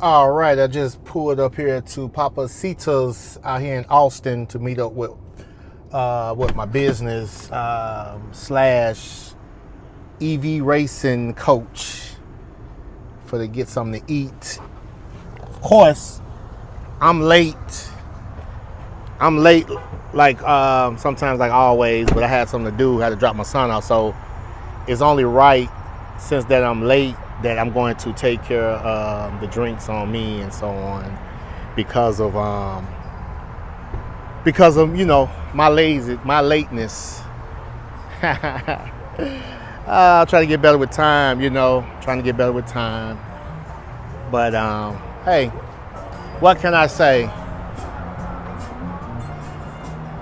All right, I just pulled up here to Papacita's out here in Austin to meet up with my business slash EV racing coach for to get something to eat. Of course, I'm late. I'm late, like sometimes, like always, but I had something to do. I had to drop my son off, so it's only right since that I'm late that I'm going to take care of the drinks on me and so on because of my lateness. Trying to get better with time, trying to get better with time. But hey, what can I say?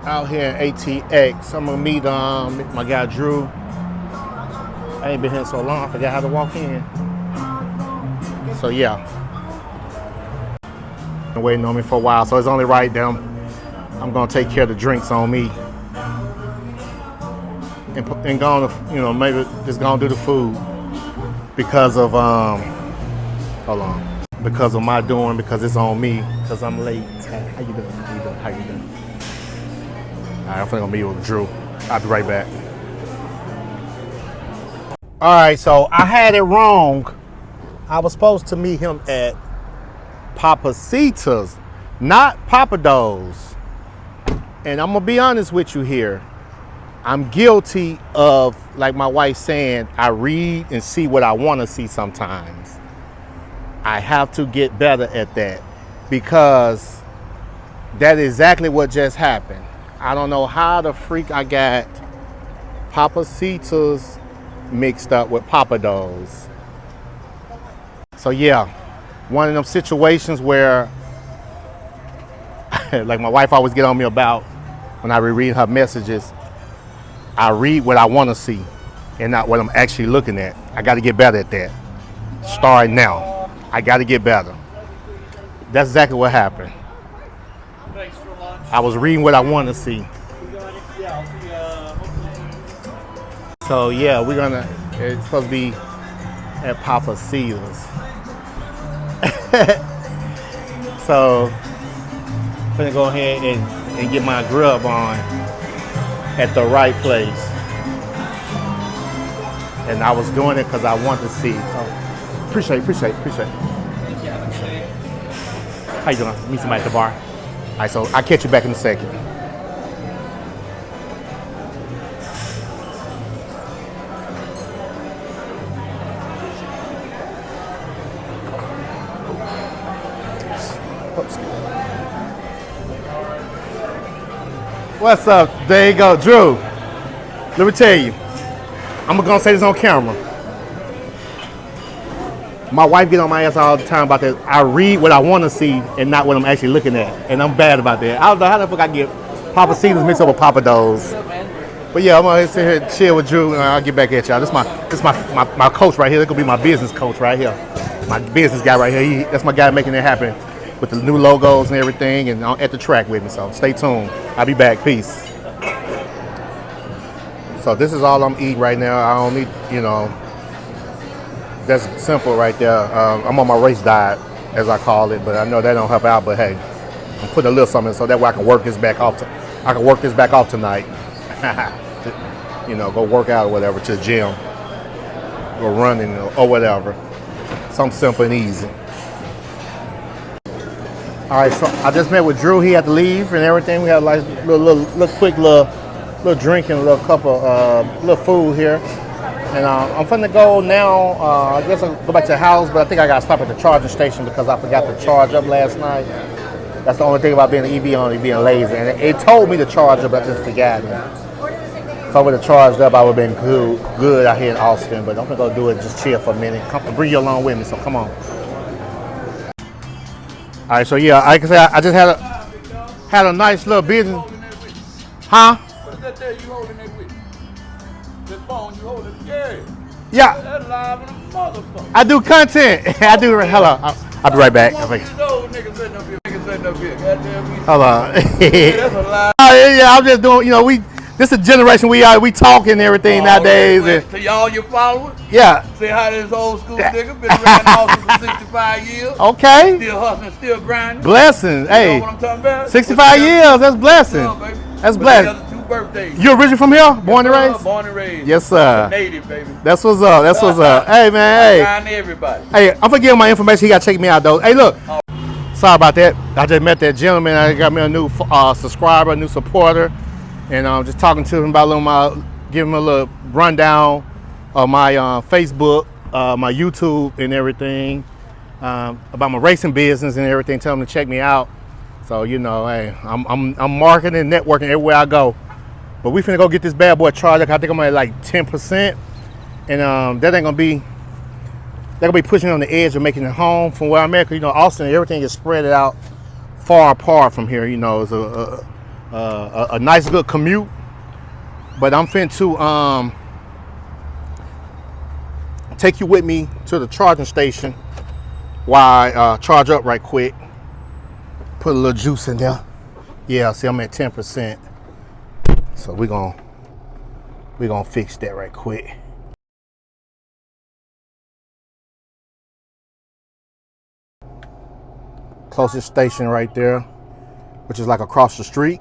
Out here in ATX, I'm gonna meet my guy Drew. I ain't been here so long, I forgot how to walk in. So yeah, been waiting on me for a while, so it's only right that I'm gonna take care of the drinks on me and gonna, maybe just gonna do the food because of hold on, because of my doing, because it's on me, because I'm late. How you doing? How you doing? All right, I'm gonna meet with Drew. I'll be right back. All right, so I had it wrong. I was supposed to meet him at Papacita's, not Papados. And I'm gonna be honest with you here. I'm guilty of, like my wife saying, I read and see what I want to see sometimes. I have to get better at that because that is exactly what just happened. I don't know how the freak I got Papacita's mixed up with Papados. So yeah, one of them situations where like my wife always get on me about when I reread her messages, I read what I want to see and not what I'm actually looking at. I got to get better at that. Starting now, I got to get better. That's exactly what happened. I was reading what I want to see. So yeah, it's supposed to be at Papacita's. So I'm gonna go ahead and get my grub on at the right place. And I was doing it because I want to see. Oh, appreciate it. How you doing? Meet somebody at the bar. All right, so I'll catch you back in a second. What's up? There you go, Drew. Let me tell you, I'm gonna say this on camera. My wife get on my ass all the time about that. I read what I want to see and not what I'm actually looking at, and I'm bad about that. I don't know how the fuck I get Papacita's mixed up with Papados. But yeah, I'm gonna sit here and chill with Drew, and I'll get back at y'all. This is my coach right here. This gonna be my business coach right here. My business guy right here. That's my guy making it happen with the new logos and everything, and at the track with me. So stay tuned. I'll be back. Peace. So this is all I'm eating right now. I don't need, that's simple right there. I'm on my race diet, as I call it, but I know that don't help out. But hey, I'm putting a little something so that way I can work this back off. I can work this back off tonight. Go work out or whatever to the gym, go running or whatever. Something simple and easy. All right, so I just met with Drew. He had to leave and everything. We had like little quick drink and a little cup of little food here. And I'm finna go now. I guess I'll go back to the house, but I think I gotta stop at the charging station because I forgot to charge up last night. That's the only thing about being an EV only, being lazy. And it told me to charge up, but I just forgot. If I would have charged up, I would have been good out here in Austin. But I'm gonna go do it, just chill for a minute. Bring you along with me, so come on. All right, so yeah, like I said, I just had a nice little business. Huh? What is that there you holding there with? That phone you holding? Yeah. That's live in a motherfucker. I do content. I do. Hello. I'll be right back. These old niggas sitting up here. Hold on. That's a lie. Yeah, I'm just doing. this is a generation we talk and everything nowadays. Yeah. And, To y'all, your followers. yeah. Say hi to this old school nigga. Been around Austin for 65 years. Okay. Still hustling, still grinding. Blessings. You hey. know what I'm talking about? 65 years. That's blessing. Baby. That's blessing. 2 birthdays. You originally from here? Born and raised? Born and raised. Yes, sir. Native, baby. That's what's up. That's what's up. Hey, man. Hey. Kind to everybody. Hey, I'm forgetting my information. He got to check me out, though. Hey, look. Sorry about that. I just met that gentleman. I got me a new subscriber, a new supporter. And I'm just talking to him about giving him a little rundown of my Facebook, my YouTube and everything. About my racing business and everything. Tell him to check me out. So, you know, hey, I'm marketing and networking everywhere I go. But we finna go get this bad boy charged. I think I'm at like 10%. And that ain't gonna be, they're gonna be pushing on the edge of making it home from where I'm at. Cause you know, Austin, everything is spread out far apart from here. You know, it's a nice good commute. But I'm finna to take you with me to the charging station while I charge up right quick. Put a little juice in there. Yeah, see, I'm at 10%. So we're gonna fix that right quick. Closest station right there, which is like across the street,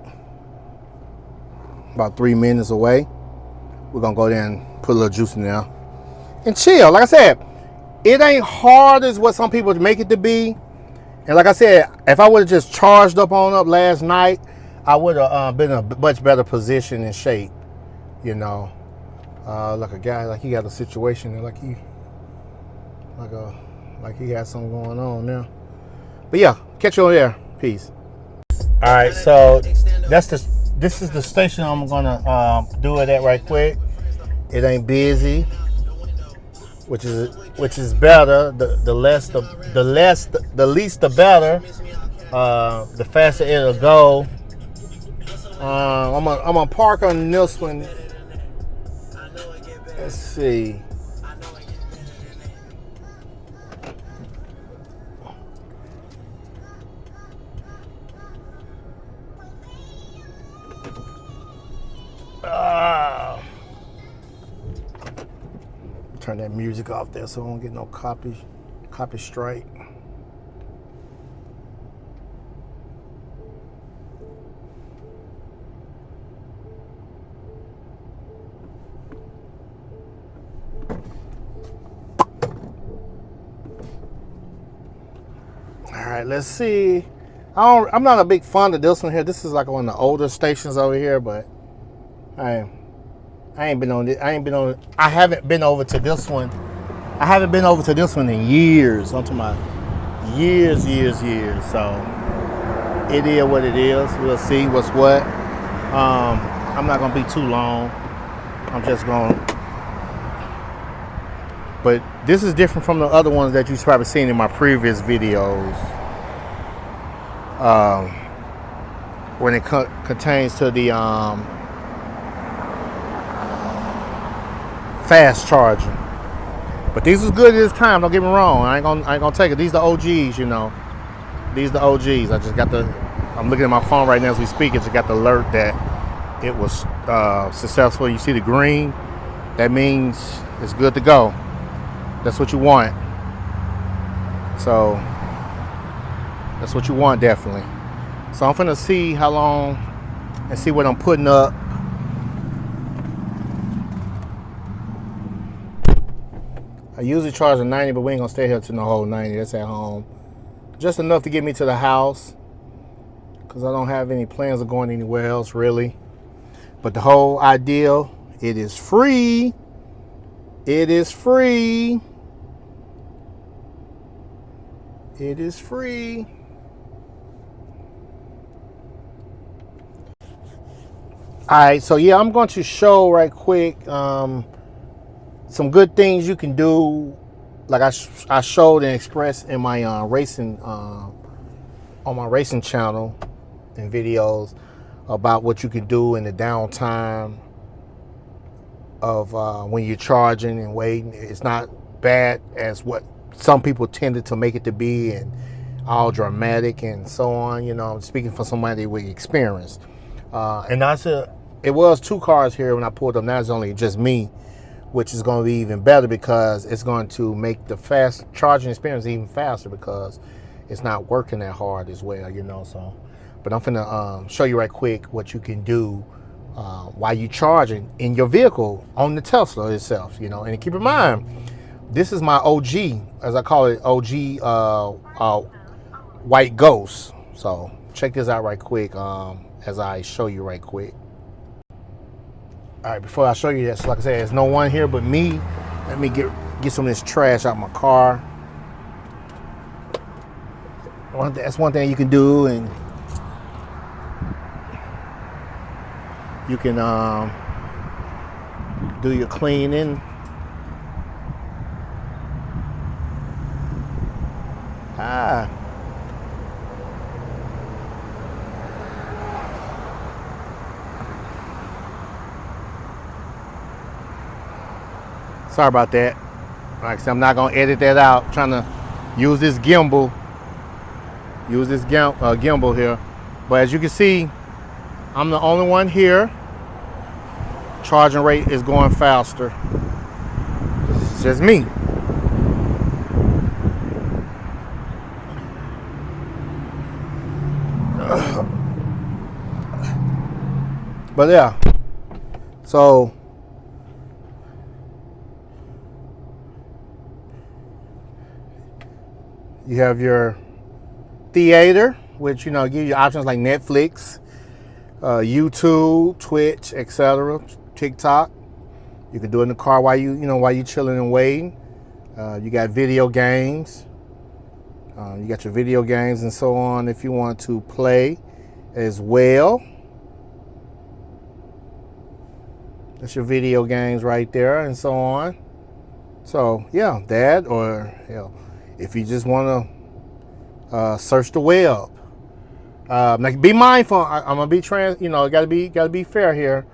about 3 minutes away. We're gonna go there and put a little juice in there and chill. Like I said, it ain't hard as what some people make it to be. And like I said, if I would have just charged up last night, I would have been in a much better position and shape. You know, like a guy, like he got a situation there, like he has something going on now. But yeah, catch you over there. Peace. All right, so this is the station I'm gonna do it at right quick. It ain't busy, which is better. The least the better. The faster it'll go. I'm gonna park on this one. Let's see. Turn that music off there so I don't get no copy strike. All right, let's see. I'm not a big fan of this one here. This is like one of the older stations over here, but I haven't been over to this one. I haven't been over to this one in years. I'm talking about years. So it is what it is. We'll see what's what. I'm not gonna be too long. I'm just gonna. But this is different from the other ones that you've probably seen in my previous videos. When it contains to the fast charging. But these is good at this time, don't get me wrong. I ain't gonna take it. These are the OGs, you know. These are the OGs. I just got I'm looking at my phone right now as we speak. It just got the alert that it was successful. You see the green, that means it's good to go. That's what you want. So that's what you want, definitely. So I'm finna see how long and see what I'm putting up. I usually charge a 90, but we ain't gonna stay here till the whole 90. That's at home. Just enough to get me to the house, because I don't have any plans of going anywhere else, really. But the whole idea, it is free. It is free. It is free. All right, so yeah, I'm going to show right quick some good things you can do, like I showed and expressed in my racing on my racing channel and videos about what you can do in the downtime of when you're charging and waiting. It's not bad as what some people tended to make it to be, and all dramatic and so on. You know, I'm speaking for somebody with experience, and it was 2 cars here when I pulled up. Now it's only just me, which is going to be even better because it's going to make the fast charging experience even faster because it's not working that hard as well, you know. So, but I'm finna show you right quick what you can do while you charging in your vehicle on the Tesla itself, you know. And keep in mind, this is my OG, as I call it, OG white ghost. So check this out right quick as I show you right quick. All right, before I show you this, like I said, there's no one here but me. Let me get some of this trash out of my car. That's one thing you can do, and you can do your cleaning. Sorry about that. Like I said, I'm not gonna edit that out. I'm trying to use this gimbal. Gimbal here. But as you can see, I'm the only one here. Charging rate is going faster. It's just me. But yeah, so you have your theater, which, you know, give you options like Netflix, YouTube, Twitch, etc., TikTok. You can do it in the car while you chilling and waiting. You got video games. You got your video games and so on if you want to play as well. That's your video games right there and so on. So yeah, that, or hell, if you just want to search the web. Like, be mindful. I'm gonna be gotta be fair here.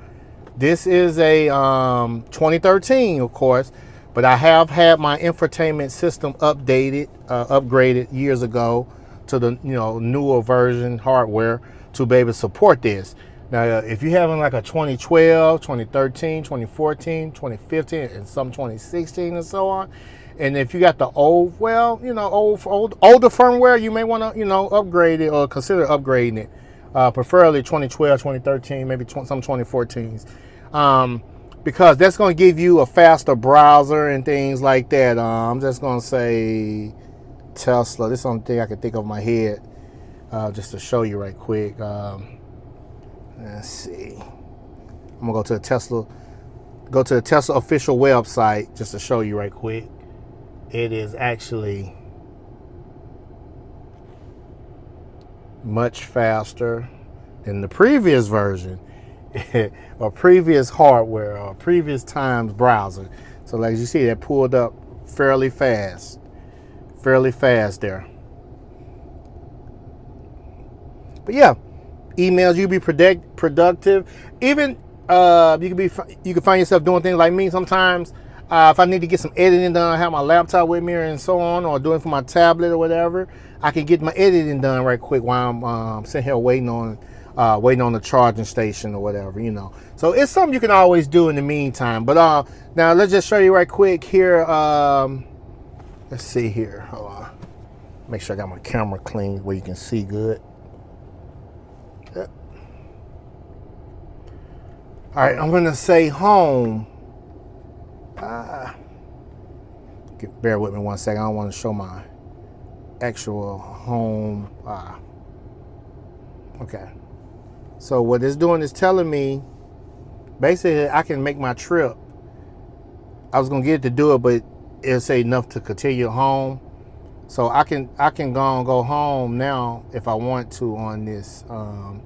This is a 2013, of course, but I have had my infotainment system upgraded years ago to the newer version hardware to be able to support this. Now, if you're having like a 2012, 2013, 2014, 2015, and some 2016 and so on, and if you got the older firmware, you may want to, upgrade it or consider upgrading it. Preferably 2012, 2013, maybe some 2014s. Because that's going to give you a faster browser and things like that. I'm just going to say Tesla. This is the only thing I can think of in my head, just to show you right quick. Let's see. I'm going to go to the Tesla official website just to show you right quick. It is actually much faster than the previous version or previous hardware or previous times browser. So like you see, that pulled up fairly fast there. But yeah, emails, you be productive. Even you can find yourself doing things like me sometimes. If I need to get some editing done, I have my laptop with me and so on, or doing it from my tablet or whatever, I can get my editing done right quick while I'm sitting here waiting on the charging station or whatever, So it's something you can always do in the meantime. But now let's just show you right quick here. Let's see here. Hold on. Make sure I got my camera clean where you can see good. Yep. All right, I'm gonna say home. Bear with me one second. I don't want to show my actual home. Okay. So what it's doing is telling me, basically, I can make my trip. I was gonna get it to do it, but it'll say enough to continue home. So I can go home now if I want to on this. I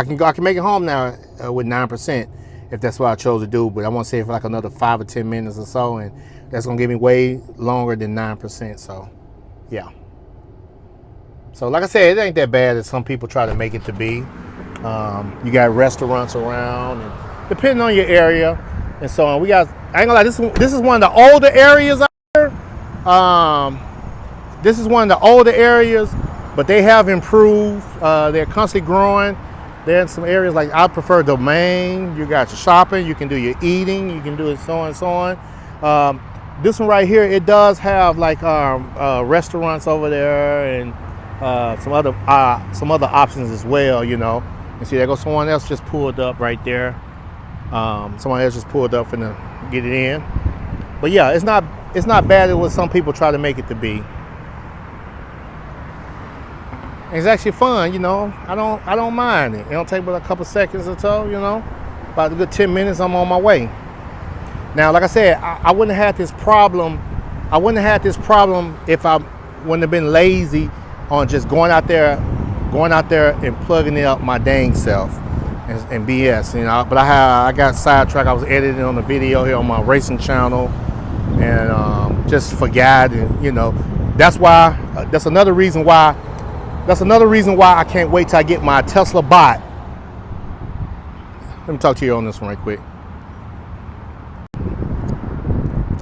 can make it home now with 9%. If that's what I chose to do, but I want to say for like another 5 or 10 minutes or so, and that's gonna give me way longer than 9%. So, yeah. So, like I said, it ain't that bad as some people try to make it to be. You got restaurants around, and depending on your area and so on. I ain't gonna lie, this is one of the older areas out here. This is one of the older areas, but they have improved. They're constantly growing. There's some areas like I prefer the main. You got your shopping, you can do your eating, you can do it so on and so on. This one right here, it does have like restaurants over there and some other options as well, you know. And see, there goes someone else just pulled up right there. Someone else just pulled up finna get it in. But yeah, it's not bad as what some people try to make it to be. It's actually fun, you know. I don't mind it. It don't take but a couple seconds or so, you know. About a good 10 minutes, I'm on my way. Now, like I said, I wouldn't have had this problem. I wouldn't have had this problem if I wouldn't have been lazy on just going out there and plugging it up my dang self and BS, you know. But I got sidetracked. I was editing on the video here on my racing channel and just forgot, and you know, that's another reason why I can't wait till I get my Tesla bot. Let me talk to you on this one right quick.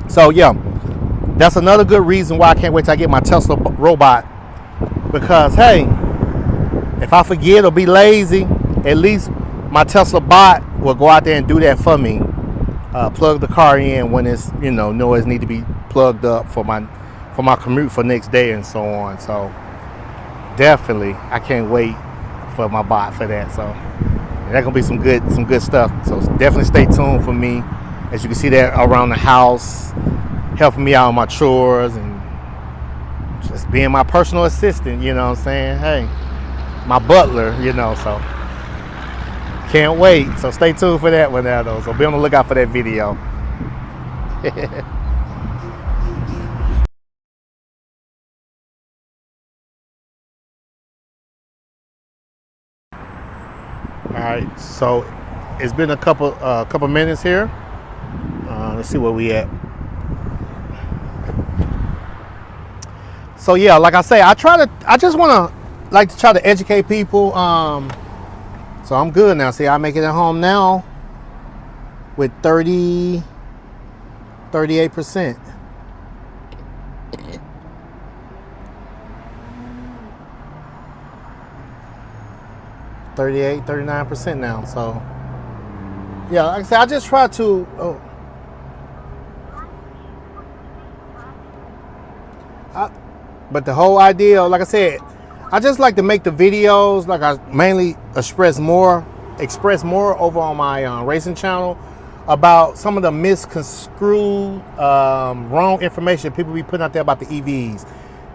So yeah, that's another good reason why I can't wait till I get my Tesla robot. Because hey, if I forget or be lazy, at least my Tesla bot will go out there and do that for me. Plug the car in when it's, you know it need to be plugged up for my commute for next day and so on. So definitely, I can't wait for my bot for that. So that's gonna be some good stuff. So definitely stay tuned for me. As you can see that around the house, helping me out on my chores and just being my personal assistant, you know what I'm saying? Hey, my butler, you know, so can't wait. So stay tuned for that one now though. So be on the lookout for that video. Alright, so it's been a couple minutes here. Let's see where we at. So yeah, like I say, I just want to try to educate people. So I'm good now. See, I make it at home now with 38%. 39% now. So yeah, like I said, I just try to. But the whole idea, like I said, I just like to make the videos. Like I mainly express more over on my racing channel about some of the misconstrued, wrong information people be putting out there about the EVs.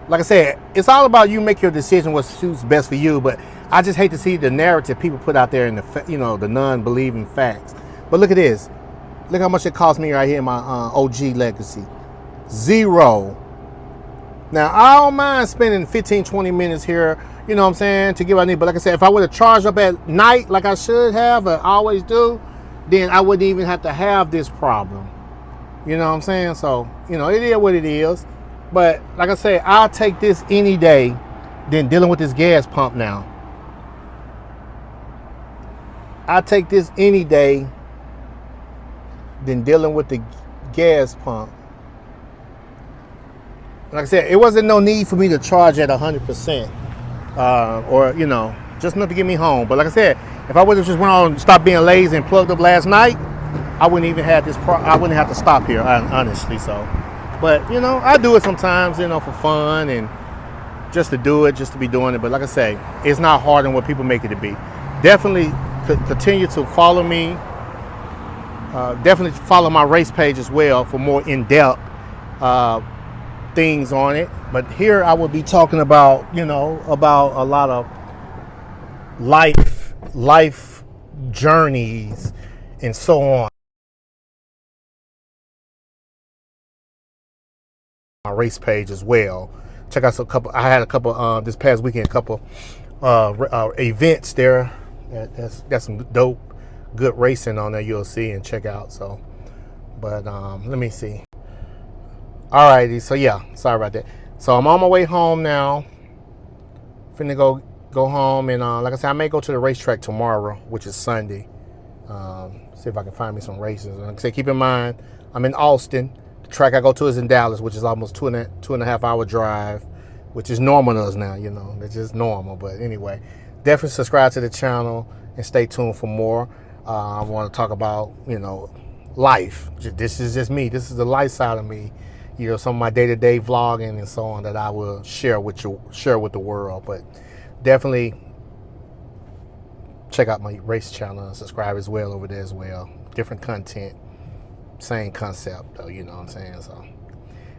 Like I said, it's all about you make your decision what suits best for you. But I just hate to see the narrative people put out there in the non-believing facts. But look at this. Look how much it cost me right here in my OG Legacy. $0. Now, I don't mind spending 15, 20 minutes here, you know what I'm saying, to get what I need. But like I said, if I would have charged up at night like I should have, or always do, then I wouldn't even have to have this problem. You know what I'm saying? So, you know, it is what it is. But like I say, I'll take this any day than dealing with this gas pump now. I'll take this any day than dealing with the gas pump. Like I said, it wasn't no need for me to charge at 100%, or you know, just enough to get me home. But like I said, if I would have just went on and stopped being lazy and plugged up last night, I wouldn't even have this. I wouldn't have to stop here, honestly. So, but you know, I do it sometimes, you know, for fun and just to do it, just to be doing it. But like I say, it's not harder than what people make it to be. Definitely continue to follow me. Definitely follow my race page as well for more in-depth things on it. But here I will be talking about, you know, about a lot of life journeys and so on. My race page as well. Check out I had a couple this past weekend, a couple events there. That's got some dope, good racing on there. You'll see and check out. So, but let me see. Alrighty, so yeah, sorry about that. So I'm on my way home now. Finna go home and like I said, I may go to the racetrack tomorrow, which is Sunday. See if I can find me some races. Like I said, keep in mind, I'm in Austin. The track I go to is in Dallas, which is almost two and a half hour drive, which is normal to us now. You know, it's just normal. But anyway, definitely subscribe to the channel and stay tuned for more. I want to talk about, life. This is just me. This is the life side of me. Some of my day-to-day vlogging and so on that I will share with the world. But definitely check out my race channel and subscribe as well over there as well. Different content, same concept though, you know what I'm saying? So,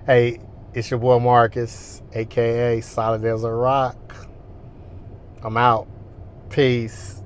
hey, it's your boy Marcus, aka Solid as a Rock. I'm out. Peace.